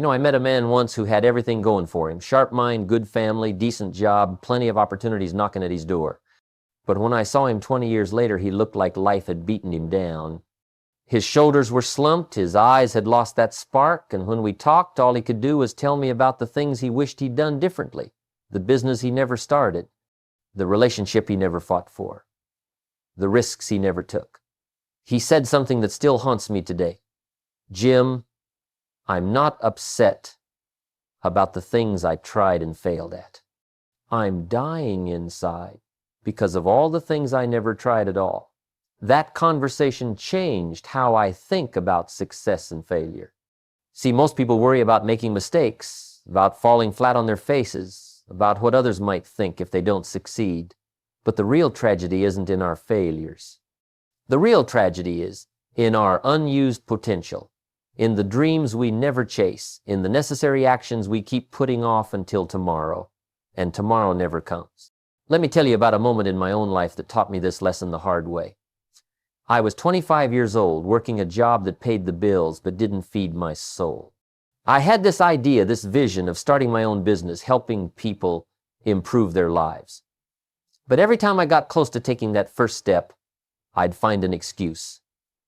I met a man once who had everything going for him. Sharp mind, good family, decent job, plenty of opportunities knocking at his door. But when I saw him 20 years later, he looked like life had beaten him down. His shoulders were slumped, his eyes had lost that spark, and when we talked, all he could do was tell me about the things he wished he'd done differently, the business he never started, the relationship he never fought for, the risks he never took. He said something that still haunts me today. Jim, I'm not upset about the things I tried and failed at. I'm dying inside because of all the things I never tried at all. That conversation changed how I think about success and failure. See, most people worry about making mistakes, about falling flat on their faces, about what others might think if they don't succeed. But the real tragedy isn't in our failures. The real tragedy is in our unused potential, in the dreams we never chase, in the necessary actions we keep putting off until tomorrow, and tomorrow never comes. Let me tell you about a moment in my own life that taught me this lesson the hard way. I was 25 years old, working a job that paid the bills but didn't feed my soul. I had this idea, this vision of starting my own business, helping people improve their lives. But every time I got close to taking that first step, I'd find an excuse.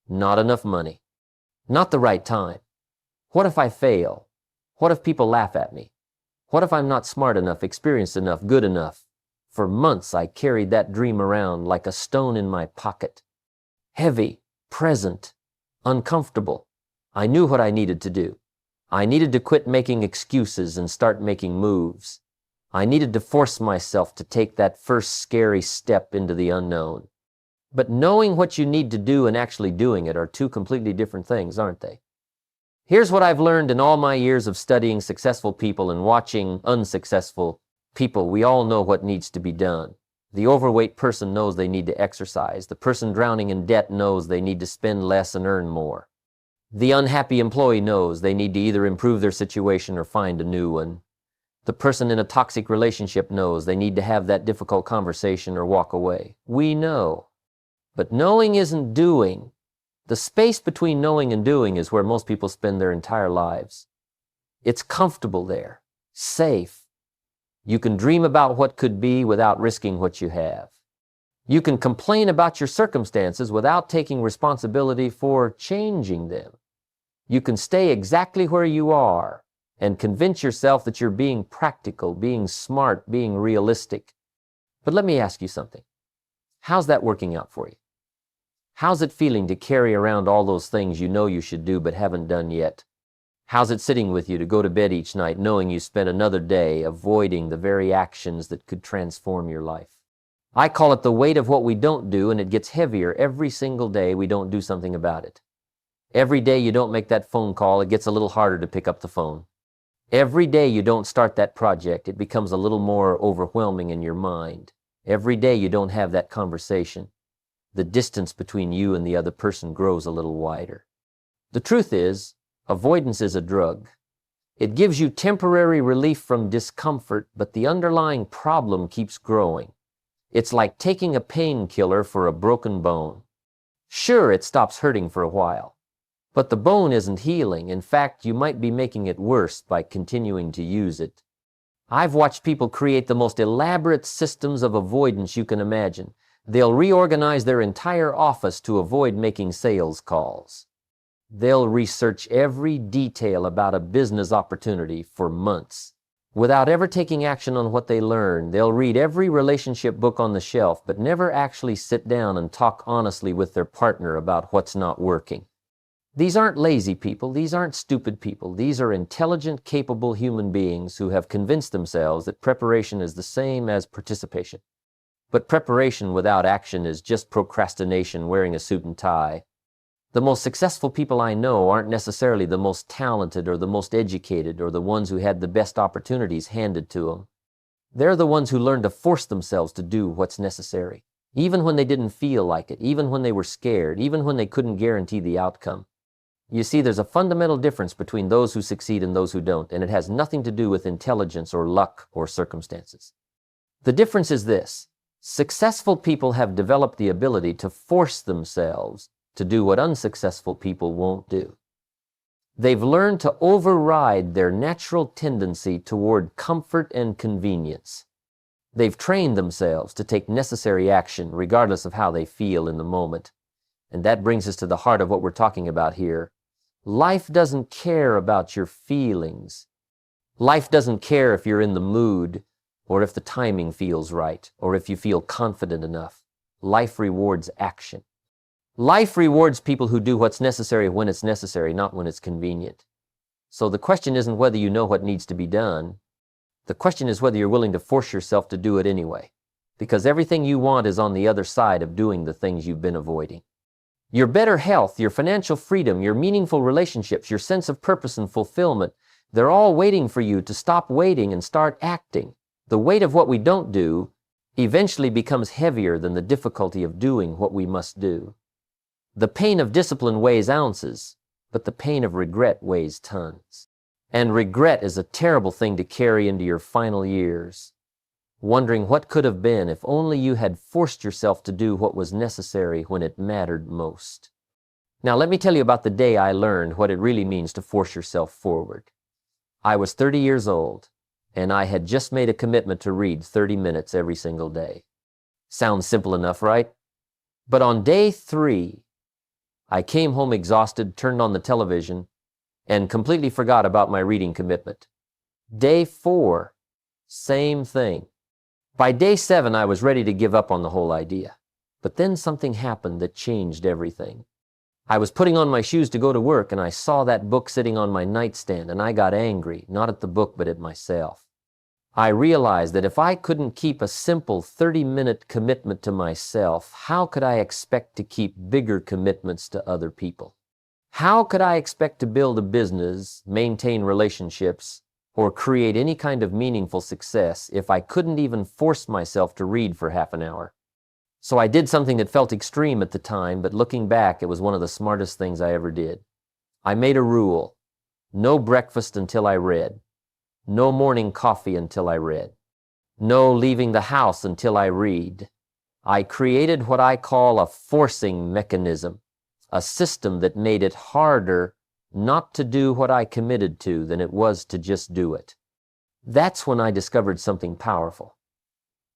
Not enough money. Not the right time. What if I fail? What if people laugh at me? What if I'm not smart enough, experienced enough, good enough? For months I carried that dream around like a stone in my pocket. Heavy, present, uncomfortable. I knew what I needed to do. I needed to quit making excuses and start making moves. I needed to force myself to take that first scary step into the unknown. But knowing what you need to do and actually doing it are two completely different things, aren't they? Here's what I've learned in all my years of studying successful people and watching unsuccessful people. We all know what needs to be done. The overweight person knows they need to exercise. The person drowning in debt knows they need to spend less and earn more. The unhappy employee knows they need to either improve their situation or find a new one. The person in a toxic relationship knows they need to have that difficult conversation or walk away. We know. But knowing isn't doing. The space between knowing and doing is where most people spend their entire lives. It's comfortable there, safe. You can dream about what could be without risking what you have. You can complain about your circumstances without taking responsibility for changing them. You can stay exactly where you are and convince yourself that you're being practical, being smart, being realistic. But let me ask you something. How's that working out for you? How's it feeling to carry around all those things you know you should do but haven't done yet? How's it sitting with you to go to bed each night knowing you spent another day avoiding the very actions that could transform your life? I call it the weight of what we don't do, and it gets heavier every single day we don't do something about it. Every day you don't make that phone call, it gets a little harder to pick up the phone. Every day you don't start that project, it becomes a little more overwhelming in your mind. Every day you don't have that conversation, the distance between you and the other person grows a little wider. The truth is, avoidance is a drug. It gives you temporary relief from discomfort, but the underlying problem keeps growing. It's like taking a painkiller for a broken bone. Sure, it stops hurting for a while, but the bone isn't healing. In fact, you might be making it worse by continuing to use it. I've watched people create the most elaborate systems of avoidance you can imagine. They'll reorganize their entire office to avoid making sales calls. They'll research every detail about a business opportunity for months. Without ever taking action on what they learn, they'll read every relationship book on the shelf, but never actually sit down and talk honestly with their partner about what's not working. These aren't lazy people. These aren't stupid people. These are intelligent, capable human beings who have convinced themselves that preparation is the same as participation. But preparation without action is just procrastination wearing a suit and tie. The most successful people I know aren't necessarily the most talented or the most educated or the ones who had the best opportunities handed to them. They're the ones who learned to force themselves to do what's necessary, even when they didn't feel like it, even when they were scared, even when they couldn't guarantee the outcome. You see, there's a fundamental difference between those who succeed and those who don't, and it has nothing to do with intelligence or luck or circumstances. The difference is this. Successful people have developed the ability to force themselves to do what unsuccessful people won't do. They've learned to override their natural tendency toward comfort and convenience. They've trained themselves to take necessary action regardless of how they feel in the moment. And that brings us to the heart of what we're talking about here. Life doesn't care about your feelings. Life doesn't care if you're in the mood, or if the timing feels right, or if you feel confident enough. Life rewards action. Life rewards people who do what's necessary when it's necessary, not when it's convenient. So the question isn't whether you know what needs to be done. The question is whether you're willing to force yourself to do it anyway. Because everything you want is on the other side of doing the things you've been avoiding. Your better health, your financial freedom, your meaningful relationships, your sense of purpose and fulfillment, they're all waiting for you to stop waiting and start acting. The weight of what we don't do eventually becomes heavier than the difficulty of doing what we must do. The pain of discipline weighs ounces, but the pain of regret weighs tons. And regret is a terrible thing to carry into your final years, wondering what could have been if only you had forced yourself to do what was necessary when it mattered most. Now let me tell you about the day I learned what it really means to force yourself forward. I was 30 years old, and I had just made a commitment to read 30 minutes every single day. Sounds simple enough, right? But on day 3, I came home exhausted, turned on the television, and completely forgot about my reading commitment. Day 4, same thing. By day 7, I was ready to give up on the whole idea. But then something happened that changed everything. I was putting on my shoes to go to work, and I saw that book sitting on my nightstand, and I got angry, not at the book, but at myself. I realized that if I couldn't keep a simple 30-minute commitment to myself, how could I expect to keep bigger commitments to other people? How could I expect to build a business, maintain relationships, or create any kind of meaningful success if I couldn't even force myself to read for half an hour? So I did something that felt extreme at the time, but looking back, it was one of the smartest things I ever did. I made a rule: no breakfast until I read. No morning coffee until I read. No leaving the house until I read. I created what I call a forcing mechanism, a system that made it harder not to do what I committed to than it was to just do it. That's when I discovered something powerful.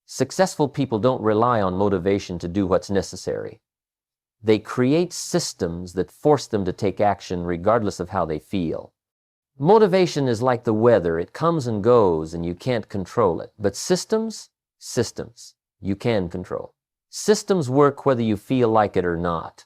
Successful people don't rely on motivation to do what's necessary. They create systems that force them to take action regardless of how they feel. Motivation is like the weather. It comes and goes and you can't control it. But systems, you can control. Systems work whether you feel like it or not.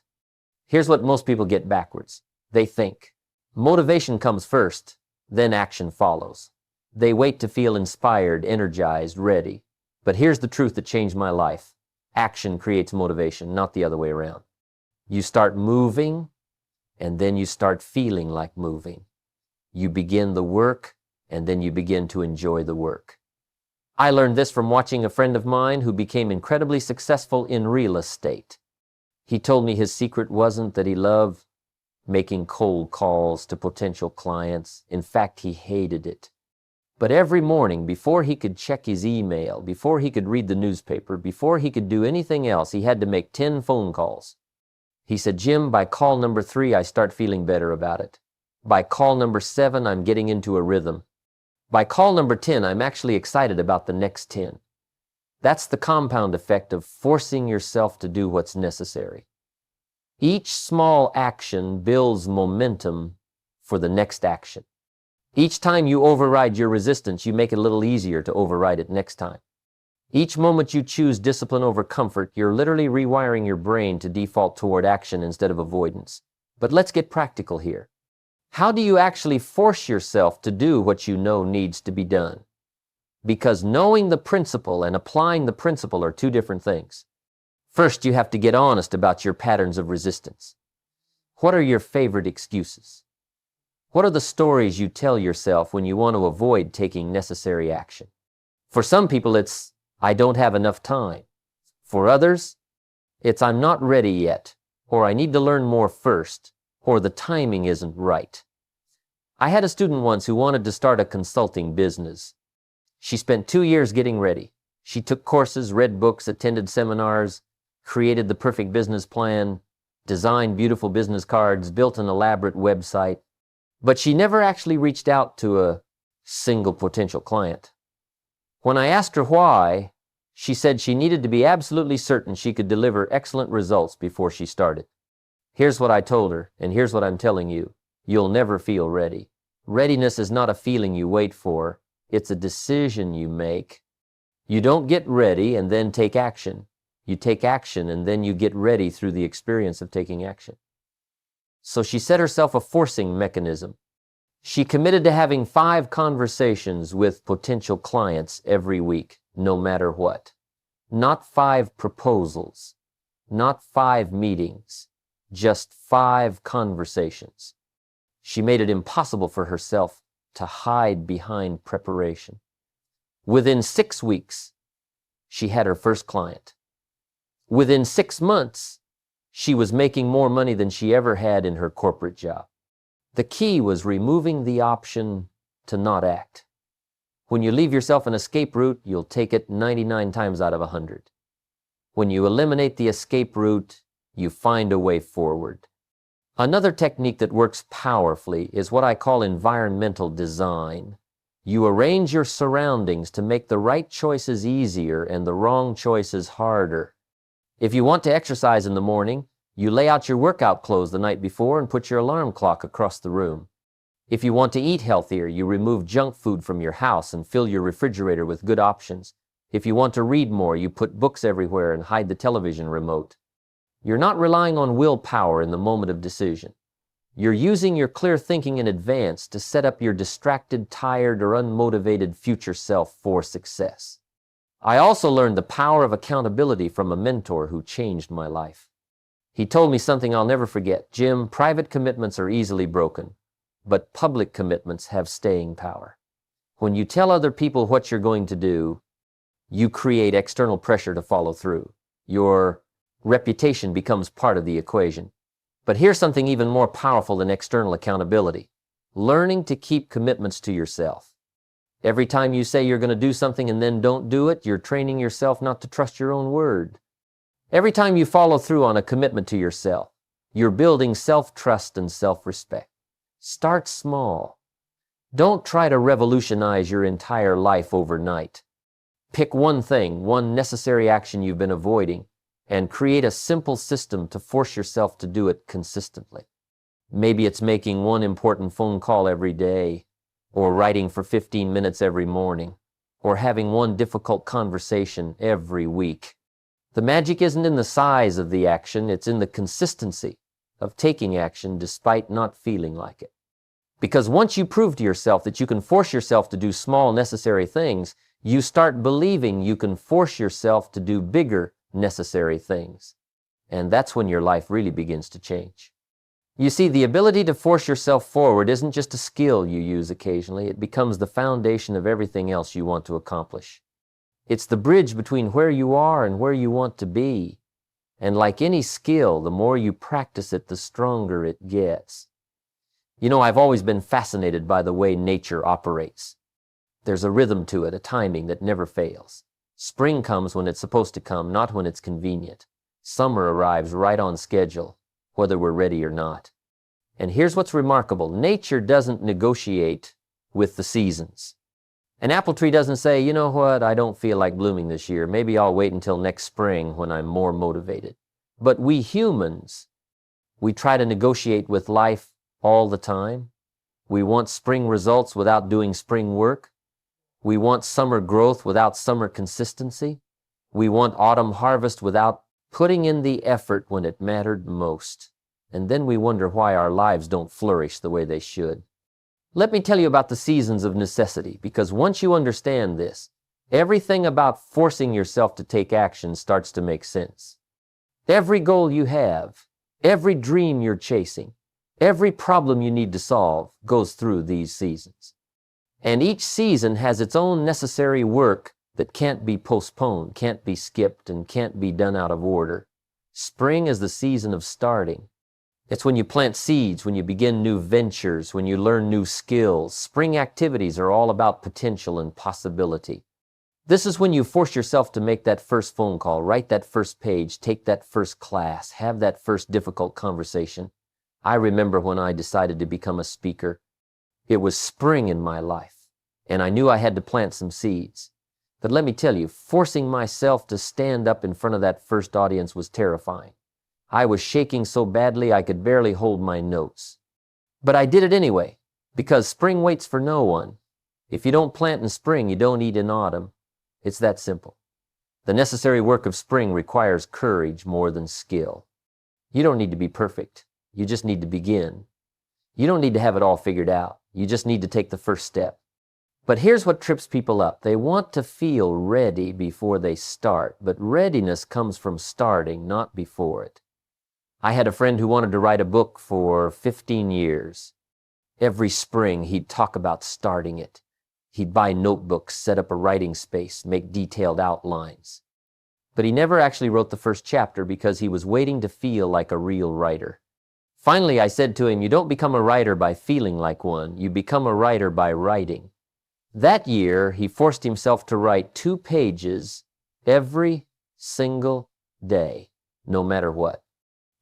Here's what most people get backwards. They think motivation comes first, then action follows. They wait to feel inspired, energized, ready. But here's the truth that changed my life. Action creates motivation, not the other way around. You start moving, and then you start feeling like moving. You begin the work, and then you begin to enjoy the work. I learned this from watching a friend of mine who became incredibly successful in real estate. He told me his secret wasn't that he loved making cold calls to potential clients. In fact, he hated it. But every morning, before he could check his email, before he could read the newspaper, before he could do anything else, he had to make 10 phone calls. He said, "Jim, by call number 3, I start feeling better about it. By call number 7, I'm getting into a rhythm. By call number 10, I'm actually excited about the next 10. That's the compound effect of forcing yourself to do what's necessary. Each small action builds momentum for the next action. Each time you override your resistance, you make it a little easier to override it next time. Each moment you choose discipline over comfort, you're literally rewiring your brain to default toward action instead of avoidance. But let's get practical here. How do you actually force yourself to do what you know needs to be done? Because knowing the principle and applying the principle are two different things. First, you have to get honest about your patterns of resistance. What are your favorite excuses? What are the stories you tell yourself when you want to avoid taking necessary action? For some people, it's, "I don't have enough time." For others, it's, "I'm not ready yet," or "I need to learn more first," or "the timing isn't right." I had a student once who wanted to start a consulting business. She spent 2 years getting ready. She took courses, read books, attended seminars, created the perfect business plan, designed beautiful business cards, built an elaborate website. But she never actually reached out to a single potential client. When I asked her why, she said she needed to be absolutely certain she could deliver excellent results before she started. Here's what I told her, and here's what I'm telling you. You'll never feel ready. Readiness is not a feeling you wait for. It's a decision you make. You don't get ready and then take action. You take action and then you get ready through the experience of taking action. So she set herself a forcing mechanism. She committed to having 5 conversations with potential clients every week, no matter what. Not 5 proposals, not 5 meetings, just 5 conversations. She made it impossible for herself to hide behind preparation. Within 6 weeks, she had her first client. Within 6 months, she was making more money than she ever had in her corporate job. The key was removing the option to not act. When you leave yourself an escape route, you'll take it 99 times out of 100. When you eliminate the escape route, you find a way forward. Another technique that works powerfully is what I call environmental design. You arrange your surroundings to make the right choices easier and the wrong choices harder. If you want to exercise in the morning, you lay out your workout clothes the night before and put your alarm clock across the room. If you want to eat healthier, you remove junk food from your house and fill your refrigerator with good options. If you want to read more, you put books everywhere and hide the television remote. You're not relying on willpower in the moment of decision. You're using your clear thinking in advance to set up your distracted, tired, or unmotivated future self for success. I also learned the power of accountability from a mentor who changed my life. He told me something I'll never forget. Jim, private commitments are easily broken, but public commitments have staying power. When you tell other people what you're going to do, you create external pressure to follow through. Your reputation becomes part of the equation. But here's something even more powerful than external accountability: learning to keep commitments to yourself. Every time you say you're going to do something and then don't do it, you're training yourself not to trust your own word. Every time you follow through on a commitment to yourself, you're building self-trust and self-respect. Start small. Don't try to revolutionize your entire life overnight. Pick one thing, one necessary action you've been avoiding, and create a simple system to force yourself to do it consistently. Maybe it's making one important phone call every day, or writing for 15 minutes every morning, or having one difficult conversation every week. The magic isn't in the size of the action, it's in the consistency of taking action despite not feeling like it. Because once you prove to yourself that you can force yourself to do small necessary things, you start believing you can force yourself to do bigger necessary things. And that's when your life really begins to change. You see, the ability to force yourself forward isn't just a skill you use occasionally, it becomes the foundation of everything else you want to accomplish. It's the bridge between where you are and where you want to be. And like any skill, the more you practice it, the stronger it gets. You know, I've always been fascinated by the way nature operates. There's a rhythm to it, a timing that never fails. Spring comes when it's supposed to come, not when it's convenient. Summer arrives right on schedule, whether we're ready or not. And here's what's remarkable. Nature doesn't negotiate with the seasons. An apple tree doesn't say, you know what, I don't feel like blooming this year. Maybe I'll wait until next spring when I'm more motivated. But we humans, we try to negotiate with life all the time. We want spring results without doing spring work. We want summer growth without summer consistency. We want autumn harvest without putting in the effort when it mattered most. And then we wonder why our lives don't flourish the way they should. Let me tell you about the seasons of necessity, because once you understand this, everything about forcing yourself to take action starts to make sense. Every goal you have, every dream you're chasing, every problem you need to solve goes through these seasons. And each season has its own necessary work that can't be postponed, can't be skipped, and can't be done out of order. Spring is the season of starting. It's when you plant seeds, when you begin new ventures, when you learn new skills. Spring activities are all about potential and possibility. This is when you force yourself to make that first phone call, write that first page, take that first class, have that first difficult conversation. I remember when I decided to become a speaker, It was spring in my life, and I knew I had to plant some seeds. But let me tell you, forcing myself to stand up in front of that first audience was terrifying. I was shaking so badly I could barely hold my notes. But I did it anyway, because spring waits for no one. If you don't plant in spring, you don't eat in autumn. It's that simple. The necessary work of spring requires courage more than skill. You don't need to be perfect. You just need to begin. You don't need to have it all figured out. You just need to take the first step. But here's what trips people up. They want to feel ready before they start, but readiness comes from starting, not before it. I had a friend who wanted to write a book for 15 years. Every spring, he'd talk about starting it. He'd buy notebooks, set up a writing space, make detailed outlines. But he never actually wrote the first chapter because he was waiting to feel like a real writer. Finally, I said to him, you don't become a writer by feeling like one. You become a writer by writing. That year, he forced himself to write 2 pages every single day, no matter what.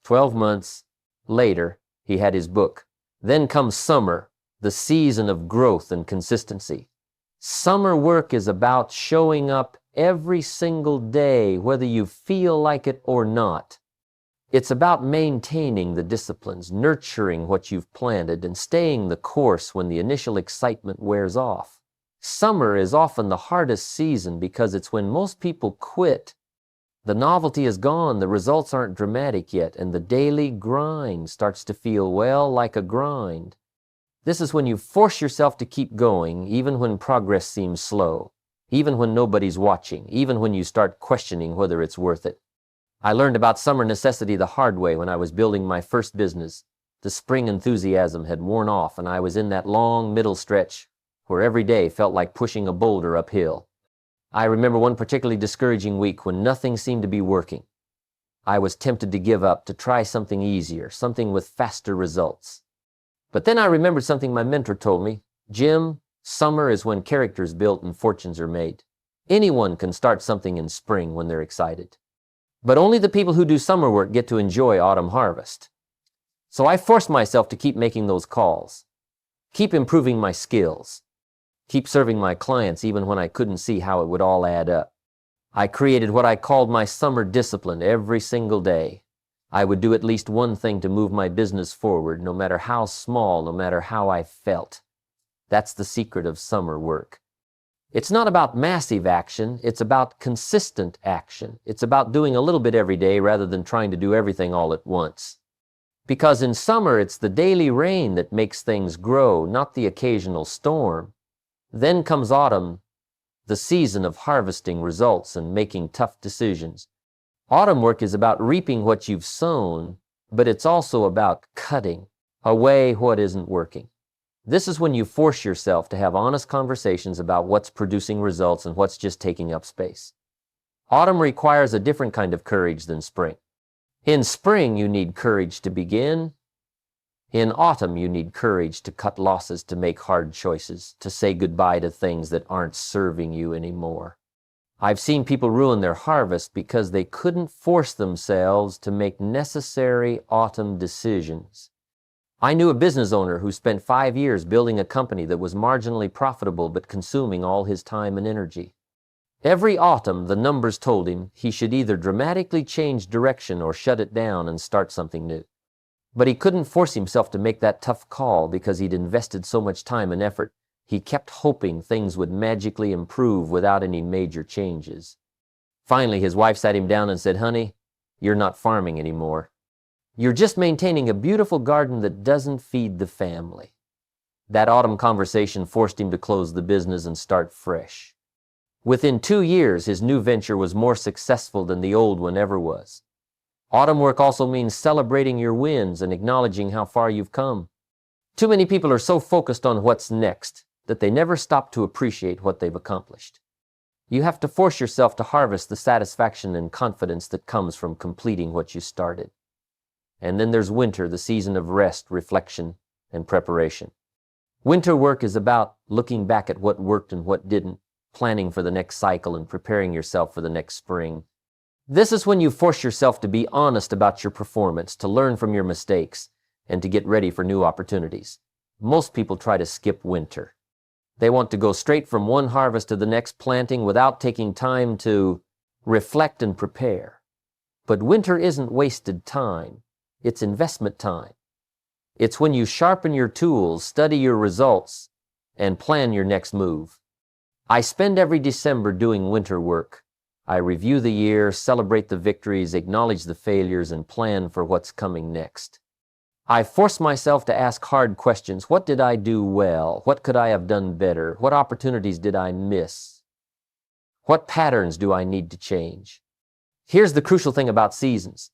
12 months later, he had his book. Then comes summer, the season of growth and consistency. Summer work is about showing up every single day, whether you feel like it or not. It's about maintaining the disciplines, nurturing what you've planted, and staying the course when the initial excitement wears off. Summer is often the hardest season because it's when most people quit. The novelty is gone, the results aren't dramatic yet, and the daily grind starts to feel, well, like a grind. This is when you force yourself to keep going, even when progress seems slow, even when nobody's watching, even when you start questioning whether it's worth it. I learned about summer necessity the hard way when I was building my first business. The spring enthusiasm had worn off, and I was in that long middle stretch where every day felt like pushing a boulder uphill. I remember one particularly discouraging week when nothing seemed to be working. I was tempted to give up, to try something easier, something with faster results. But then I remembered something my mentor told me. Jim, summer is when character is built and fortunes are made. Anyone can start something in spring when they're excited. But only the people who do summer work get to enjoy autumn harvest. So I forced myself to keep making those calls, keep improving my skills, keep serving my clients even when I couldn't see how it would all add up. I created what I called my summer discipline every single day. I would do at least one thing to move my business forward, no matter how small, no matter how I felt. That's the secret of summer work. It's not about massive action, it's about consistent action. It's about doing a little bit every day rather than trying to do everything all at once. Because in summer, it's the daily rain that makes things grow, not the occasional storm. Then comes autumn, the season of harvesting results and making tough decisions. Autumn work is about reaping what you've sown, but it's also about cutting away what isn't working. This is when you force yourself to have honest conversations about what's producing results and what's just taking up space. Autumn requires a different kind of courage than spring. In spring, you need courage to begin. In autumn, you need courage to cut losses, to make hard choices, to say goodbye to things that aren't serving you anymore. I've seen people ruin their harvest because they couldn't force themselves to make necessary autumn decisions. I knew a business owner who spent 5 years building a company that was marginally profitable but consuming all his time and energy. Every autumn, the numbers told him he should either dramatically change direction or shut it down and start something new. But he couldn't force himself to make that tough call because he'd invested so much time and effort. He kept hoping things would magically improve without any major changes. Finally, his wife sat him down and said, "Honey, you're not farming anymore. You're just maintaining a beautiful garden that doesn't feed the family." That autumn conversation forced him to close the business and start fresh. Within 2 years, his new venture was more successful than the old one ever was. Autumn work also means celebrating your wins and acknowledging how far you've come. Too many people are so focused on what's next that they never stop to appreciate what they've accomplished. You have to force yourself to harvest the satisfaction and confidence that comes from completing what you started. And then there's winter, the season of rest, reflection, and preparation. Winter work is about looking back at what worked and what didn't, planning for the next cycle and preparing yourself for the next spring. This is when you force yourself to be honest about your performance, to learn from your mistakes, and to get ready for new opportunities. Most people try to skip winter. They want to go straight from one harvest to the next planting without taking time to reflect and prepare. But winter isn't wasted time. It's investment time. It's when you sharpen your tools, study your results, and plan your next move. I spend every December doing winter work. I review the year, celebrate the victories, acknowledge the failures, and plan for what's coming next. I force myself to ask hard questions. What did I do well? What could I have done better? What opportunities did I miss? What patterns do I need to change? Here's the crucial thing about seasons.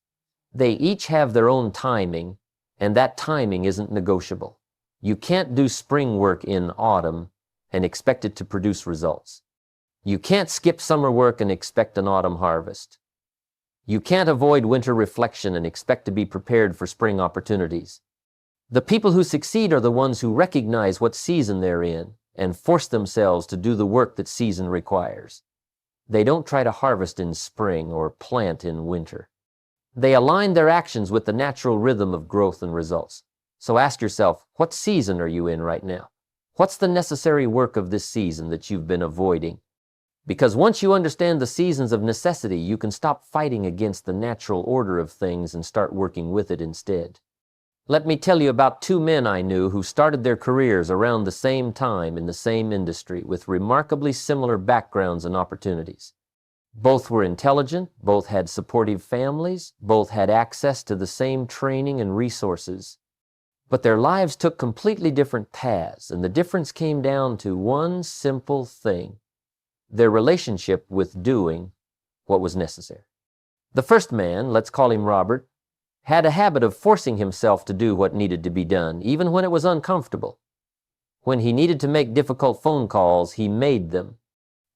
They each have their own timing, and that timing isn't negotiable. You can't do spring work in autumn and expect it to produce results. You can't skip summer work and expect an autumn harvest. You can't avoid winter reflection and expect to be prepared for spring opportunities. The people who succeed are the ones who recognize what season they're in and force themselves to do the work that season requires. They don't try to harvest in spring or plant in winter. They align their actions with the natural rhythm of growth and results. So ask yourself, what season are you in right now? What's the necessary work of this season that you've been avoiding? Because once you understand the seasons of necessity, you can stop fighting against the natural order of things and start working with it instead. Let me tell you about two men I knew who started their careers around the same time in the same industry with remarkably similar backgrounds and opportunities. Both were intelligent, both had supportive families, both had access to the same training and resources. But their lives took completely different paths, and the difference came down to one simple thing: their relationship with doing what was necessary. The first man, let's call him Robert, had a habit of forcing himself to do what needed to be done, even when it was uncomfortable. When he needed to make difficult phone calls, he made them.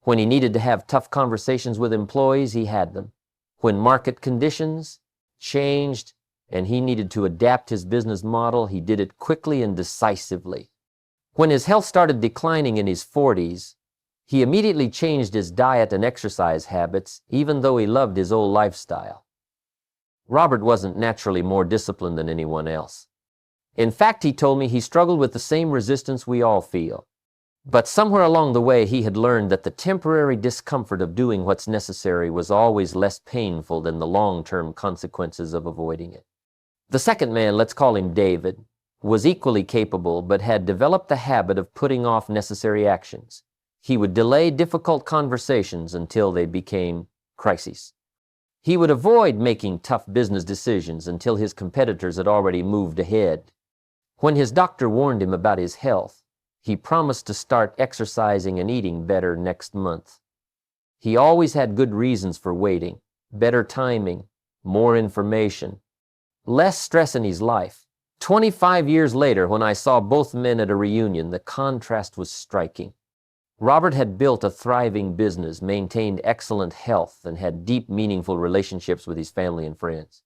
When he needed to have tough conversations with employees, he had them. When market conditions changed and he needed to adapt his business model, he did it quickly and decisively. When his health started declining in his 40s, he immediately changed his diet and exercise habits, even though he loved his old lifestyle. Robert wasn't naturally more disciplined than anyone else. In fact, he told me he struggled with the same resistance we all feel. But somewhere along the way, he had learned that the temporary discomfort of doing what's necessary was always less painful than the long-term consequences of avoiding it. The second man, let's call him David, was equally capable but had developed the habit of putting off necessary actions. He would delay difficult conversations until they became crises. He would avoid making tough business decisions until his competitors had already moved ahead. When his doctor warned him about his health, he promised to start exercising and eating better next month. He always had good reasons for waiting: better timing, more information, less stress in his life. 25 years later, when I saw both men at a reunion, the contrast was striking. Robert had built a thriving business, maintained excellent health, and had deep, meaningful relationships with his family and friends.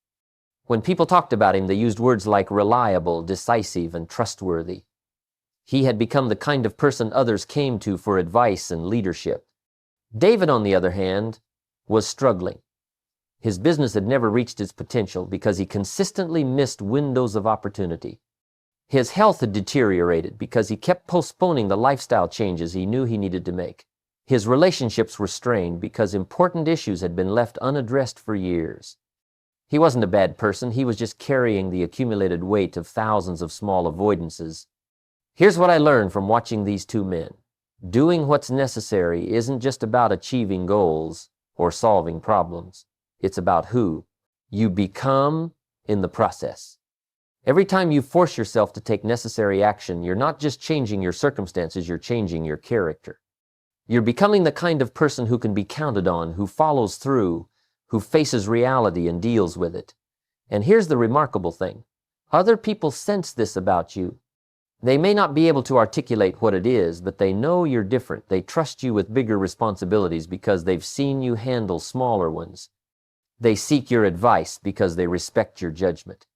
When people talked about him, they used words like reliable, decisive, and trustworthy. He had become the kind of person others came to for advice and leadership. David, on the other hand, was struggling. His business had never reached its potential because he consistently missed windows of opportunity. His health had deteriorated because he kept postponing the lifestyle changes he knew he needed to make. His relationships were strained because important issues had been left unaddressed for years. He wasn't a bad person, he was just carrying the accumulated weight of thousands of small avoidances. Here's what I learned from watching these two men. Doing what's necessary isn't just about achieving goals or solving problems. It's about who you become in the process. Every time you force yourself to take necessary action, you're not just changing your circumstances, you're changing your character. You're becoming the kind of person who can be counted on, who follows through, who faces reality and deals with it. And here's the remarkable thing. Other people sense this about you. They may not be able to articulate what it is, but they know you're different. They trust you with bigger responsibilities because they've seen you handle smaller ones. They seek your advice because they respect your judgment.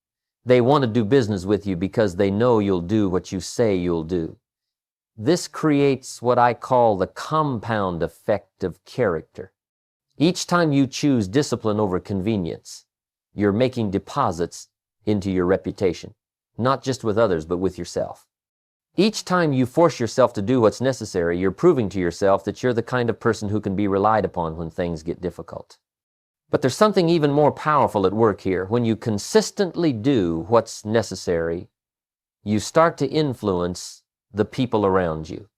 They want to do business with you because they know you'll do what you say you'll do. This creates what I call the compound effect of character. Each time you choose discipline over convenience, you're making deposits into your reputation, not just with others, but with yourself. Each time you force yourself to do what's necessary, you're proving to yourself that you're the kind of person who can be relied upon when things get difficult. But there's something even more powerful at work here. When you consistently do what's necessary, you start to influence the people around you.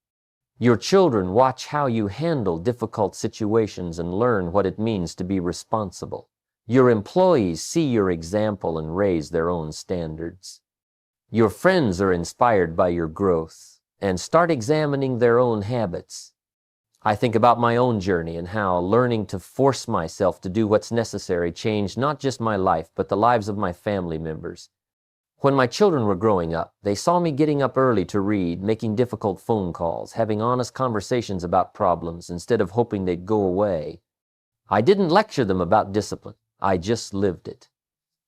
Your children watch how you handle difficult situations and learn what it means to be responsible. Your employees see your example and raise their own standards. Your friends are inspired by your growth and start examining their own habits. I think about my own journey and how learning to force myself to do what's necessary changed not just my life, but the lives of my family members. When my children were growing up, they saw me getting up early to read, making difficult phone calls, having honest conversations about problems instead of hoping they'd go away. I didn't lecture them about discipline. I just lived it.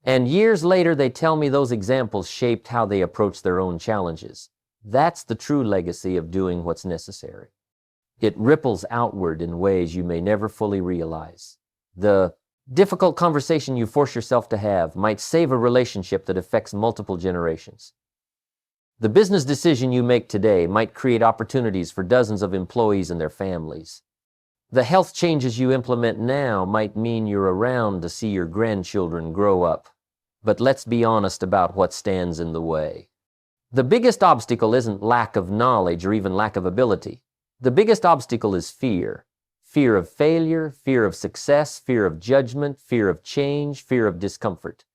And years later, they tell me those examples shaped how they approach their own challenges. That's the true legacy of doing what's necessary. It ripples outward in ways you may never fully realize. The difficult conversation you force yourself to have might save a relationship that affects multiple generations. The business decision you make today might create opportunities for dozens of employees and their families. The health changes you implement now might mean you're around to see your grandchildren grow up. But let's be honest about what stands in the way. The biggest obstacle isn't lack of knowledge or even lack of ability. The biggest obstacle is fear. Fear of failure, fear of success, fear of judgment, fear of change, fear of discomfort.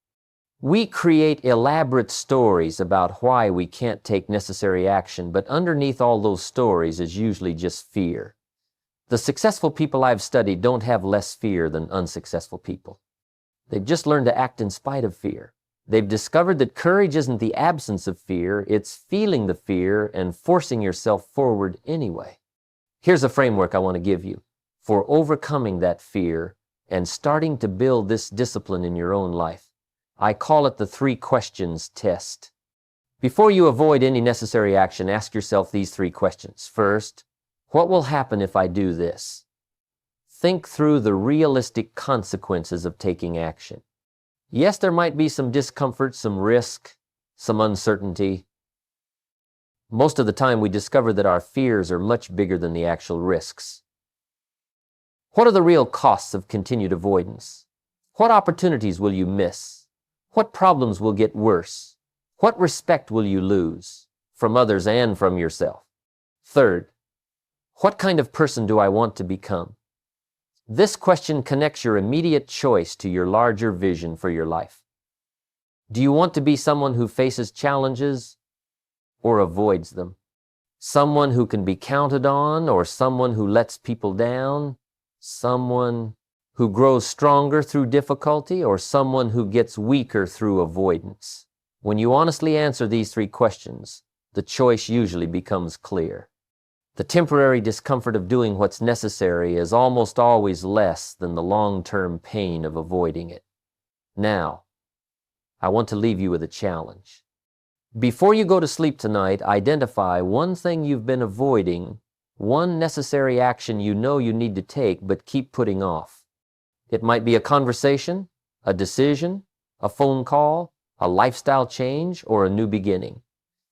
We create elaborate stories about why we can't take necessary action, but underneath all those stories is usually just fear. The successful people I've studied don't have less fear than unsuccessful people. They've just learned to act in spite of fear. They've discovered that courage isn't the absence of fear, it's feeling the fear and forcing yourself forward anyway. Here's a framework I want to give you for overcoming that fear and starting to build this discipline in your own life. I call it the 3 questions test. Before you avoid any necessary action, ask yourself these 3 questions. First, what will happen if I do this? Think through the realistic consequences of taking action. Yes, there might be some discomfort, some risk, some uncertainty. Most of the time we discover that our fears are much bigger than the actual risks. What are the real costs of continued avoidance? What opportunities will you miss? What problems will get worse? What respect will you lose from others and from yourself? Third, what kind of person do I want to become? This question connects your immediate choice to your larger vision for your life. Do you want to be someone who faces challenges or avoids them? Someone who can be counted on or someone who lets people down? Someone who grows stronger through difficulty or someone who gets weaker through avoidance? When you honestly answer these 3 questions, the choice usually becomes clear. The temporary discomfort of doing what's necessary is almost always less than the long-term pain of avoiding it. Now, I want to leave you with a challenge. Before you go to sleep tonight, identify one thing you've been avoiding, one necessary action you know you need to take but keep putting off. It might be a conversation, a decision, a phone call, a lifestyle change, or a new beginning.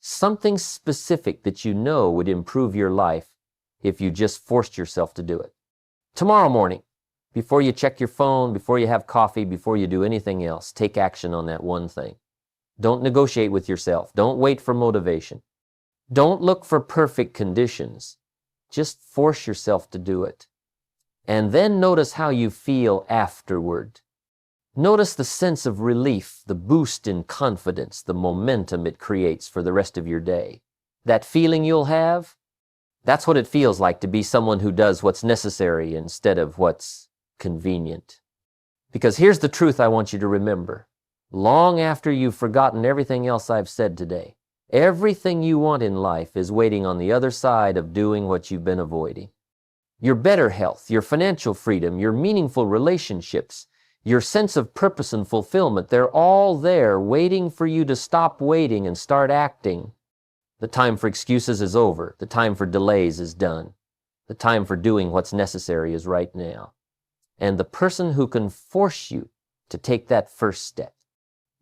Something specific that you know would improve your life if you just forced yourself to do it. Tomorrow morning, before you check your phone, before you have coffee, before you do anything else, take action on that one thing. Don't negotiate with yourself. Don't wait for motivation. Don't look for perfect conditions. Just force yourself to do it. And then notice how you feel afterward. Notice the sense of relief, the boost in confidence, the momentum it creates for the rest of your day. That feeling you'll have, that's what it feels like to be someone who does what's necessary instead of what's convenient. Because here's the truth I want you to remember. Long after you've forgotten everything else I've said today, everything you want in life is waiting on the other side of doing what you've been avoiding. Your better health, your financial freedom, your meaningful relationships, your sense of purpose and fulfillment, they're all there waiting for you to stop waiting and start acting. The time for excuses is over. The time for delays is done. The time for doing what's necessary is right now. And the person who can force you to take that first step,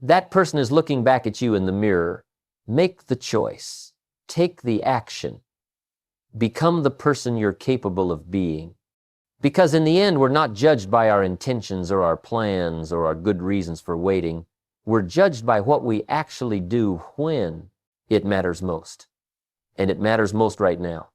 that person is looking back at you in the mirror. Make the choice. Take the action. Become the person you're capable of being. Because in the end, we're not judged by our intentions or our plans or our good reasons for waiting. We're judged by what we actually do when it matters most. And it matters most right now.